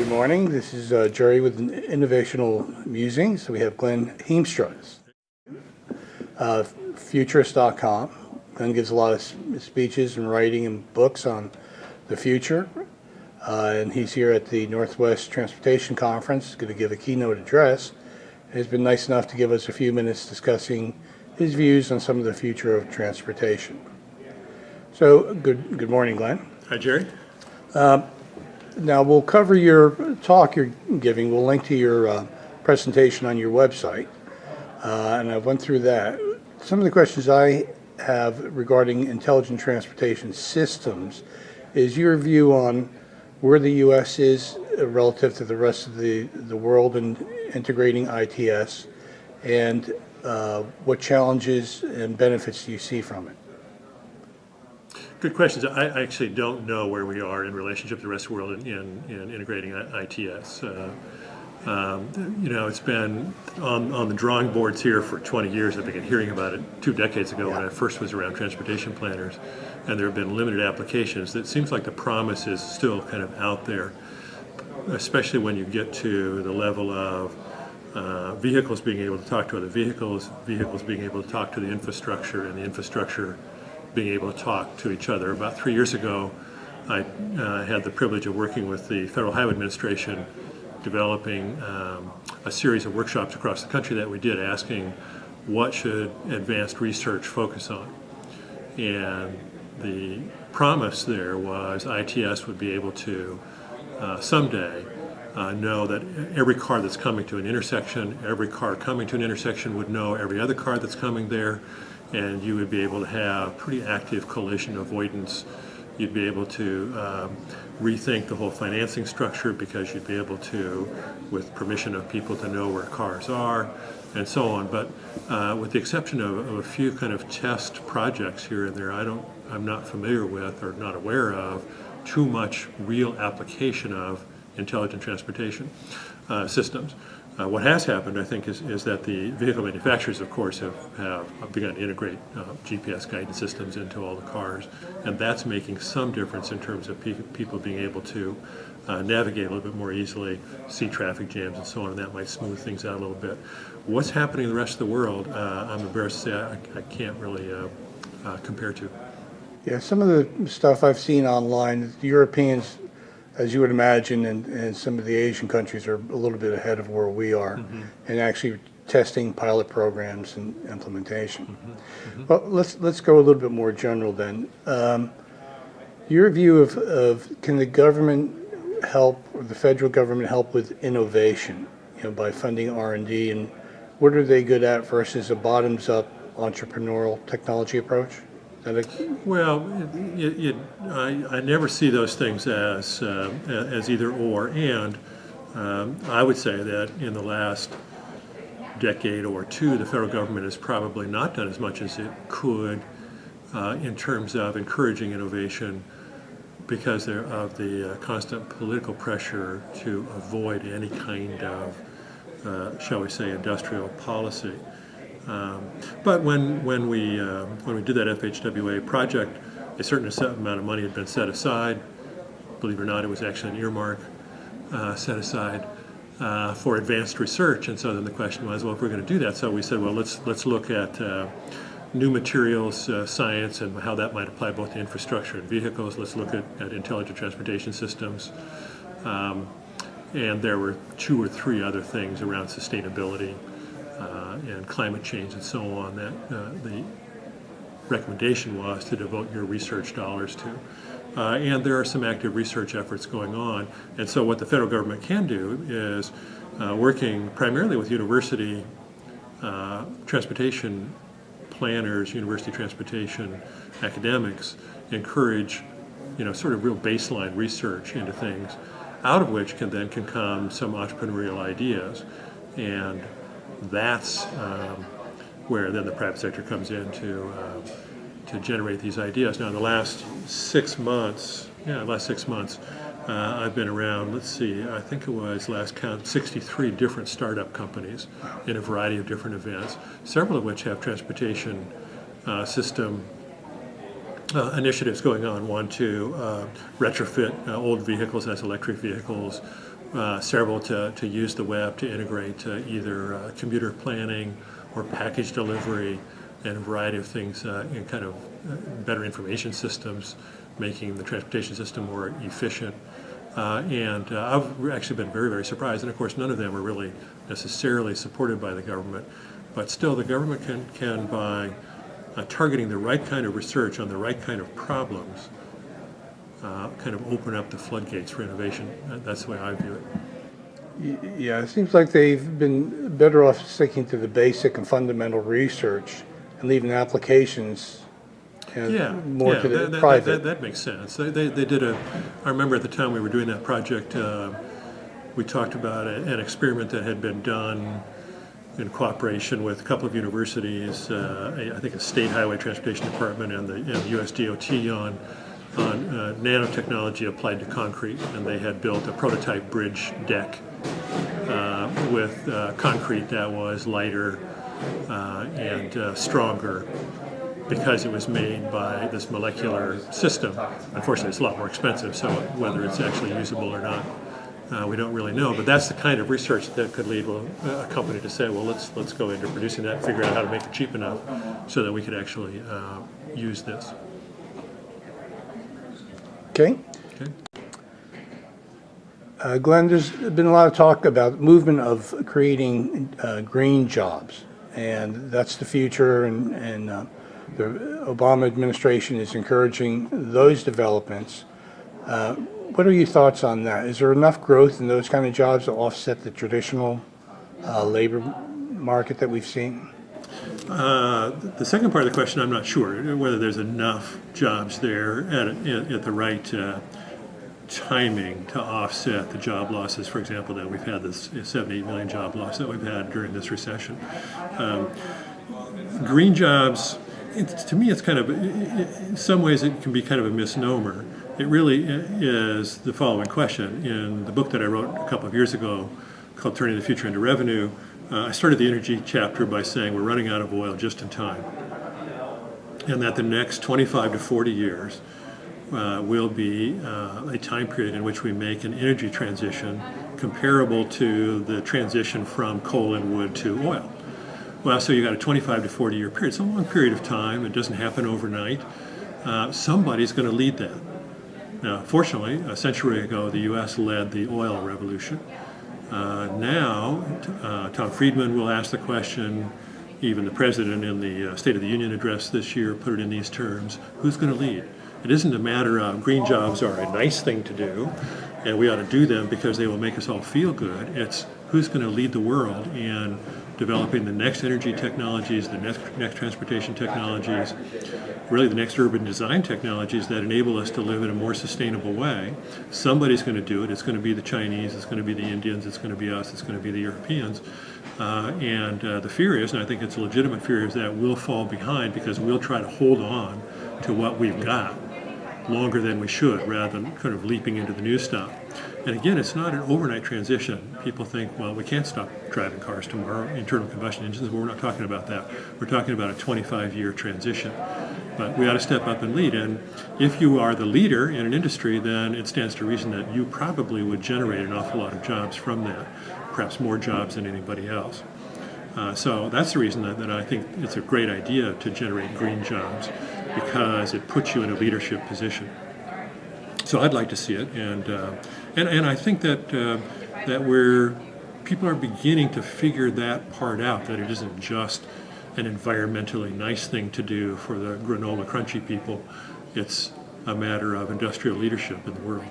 Good morning. This is Jerry with Innovational Musings. We have Glen Hiemstra, futurist.com. Glen gives a lot of speeches and writing and books on the future. And he's here at the Northwest Transportation Conference, going to give a keynote address. And he's been nice enough to give us a few minutes discussing his views on some of the future of transportation. So, good morning, Glen. Hi, Jerry. Now, we'll cover your talk you're giving. We'll link to your presentation on your website. And I went through that. Some of the questions I have regarding intelligent transportation systems is your view on where the U.S. is relative to the rest of the world in integrating ITS, and what challenges and benefits do you see from it? Good questions. I actually don't know where we are in relationship to the rest of the world in integrating ITS. It's been on the drawing boards here for 20 years. I began hearing about it 2 decades ago when I first was around transportation planners, and there have been limited applications. It seems like the promise is still kind of out there, especially when you get to the level of vehicles being able to talk to other vehicles, vehicles being able to talk to the infrastructure, and the infrastructure being able to talk to each other. About 3 years ago, I had the privilege of working with the Federal Highway Administration, developing a series of workshops across the country that we did, asking what should advanced research focus on. And the promise there was ITS would be able to someday know that every car that's coming to an intersection, every car coming to an intersection would know every other car that's coming there, and you would be able to have pretty active collision avoidance. You'd be able to rethink the whole financing structure, because you'd be able to, with permission of people, to know where cars are, and so on. But with the exception of a few kind of test projects here and there, I'm not familiar with or not aware of too much real application of intelligent transportation systems. What has happened, I think, is that the vehicle manufacturers, of course, have begun to integrate GPS guidance systems into all the cars, and that's making some difference in terms of people being able to navigate a little bit more easily, see traffic jams and so on, and that might smooth things out a little bit. What's happening in the rest of the world, I'm embarrassed to say I can't really compare to. Yeah, some of the stuff I've seen online, the Europeans, as you would imagine, and some of the Asian countries are a little bit ahead of where we are, and actually testing pilot programs and implementation. Well, let's go a little bit more general then. Your view of can the government help, or the federal government help with innovation, by funding R&D, and what are they good at versus a bottoms-up entrepreneurial technology approach? Well, I never see those things as either or, and I would say that in the last decade or two, the federal government has probably not done as much as it could in terms of encouraging innovation, because of the constant political pressure to avoid any kind of, shall we say, industrial policy. But when we did that FHWA project, a certain amount of money had been set aside. Believe it or not, it was actually an earmark set aside for advanced research. And so then the question was, well, if we're going to do that, so we said, well, let's look at new materials science and how that might apply both to infrastructure and vehicles. Let's look at intelligent transportation systems. And there were 2 or 3 other things around sustainability and climate change and so on that the recommendation was to devote your research dollars to. And there are some active research efforts going on. And so what the federal government can do is, working primarily with university transportation planners, university transportation academics, encourage sort of real baseline research into things, out of which can come some entrepreneurial ideas. And that's where then the private sector comes in to generate these ideas. Now, in the last 6 months, I've been around, let's see, I think it was last count 63 different startup companies in a variety of different events, several of which have transportation system initiatives going on. One to retrofit old vehicles as electric vehicles, several to use the web to integrate either commuter planning or package delivery and a variety of things in kind of better information systems, making the transportation system more efficient. And I've actually been very, very surprised. And of course, none of them are really necessarily supported by the government. But still, the government can by targeting the right kind of research on the right kind of problems, kind of open up the floodgates for innovation. That's the way I view it. Yeah, it seems like they've been better off sticking to the basic and fundamental research and leaving applications more to the private. That makes sense. They did I remember at the time we were doing that project, we talked about an experiment that had been done in cooperation with a couple of universities, I think a state highway transportation department and the US DOT on nanotechnology applied to concrete, and they had built a prototype bridge deck with concrete that was lighter and stronger because it was made by this molecular system. Unfortunately, it's a lot more expensive, so whether it's actually usable or not, we don't really know. But that's the kind of research that could lead a company to say, well, let's go into producing that and figure out how to make it cheap enough so that we could actually use this. Okay. Okay. Glenn, there's been a lot of talk about movement of creating green jobs, and that's the future, and the Obama administration is encouraging those developments. What are your thoughts on that? Is there enough growth in those kind of jobs to offset the traditional labor market that we've seen? The second part of the question, I'm not sure whether there's enough jobs there at the right timing to offset the job losses, for example, that we've had, this 78 million job loss that we've had during this recession. Green jobs, to me, it's kind of, in some ways it can be kind of a misnomer. It really is the following question. In the book that I wrote a couple of years ago called Turning the Future into Revenue, I started the energy chapter by saying we're running out of oil just in time, and that the next 25 to 40 years will be a time period in which we make an energy transition comparable to the transition from coal and wood to oil. Well, so you've got a 25 to 40 year period. It's a long period of time. It doesn't happen overnight. Somebody's going to lead that. Now, fortunately, a century ago, the U.S. led the oil revolution. Now, Tom Friedman will ask the question, even the president in the State of the Union address this year put it in these terms, who's going to lead? It isn't a matter of green jobs are a nice thing to do, and we ought to do them because they will make us all feel good. It's who's going to lead the world in developing the next energy technologies, the next transportation technologies, really the next urban design technologies that enable us to live in a more sustainable way. Somebody's going to do it. It's going to be the Chinese, it's going to be the Indians, it's going to be us, it's going to be the Europeans. And the fear is, and I think it's a legitimate fear, is that we'll fall behind because we'll try to hold on to what we've got longer than we should, rather than kind of leaping into the new stuff. And again, it's not an overnight transition. People think, well, we can't stop driving cars tomorrow, internal combustion engines. Well, we're not talking about that. We're talking about a 25-year transition. But we ought to step up and lead. And if you are the leader in an industry, then it stands to reason that you probably would generate an awful lot of jobs from that, perhaps more jobs than anybody else. So that's the reason that I think it's a great idea to generate green jobs, because it puts you in a leadership position. So I'd like to see it, and I think that people are beginning to figure that part out, that it isn't just an environmentally nice thing to do for the granola crunchy people. It's a matter of industrial leadership in the world.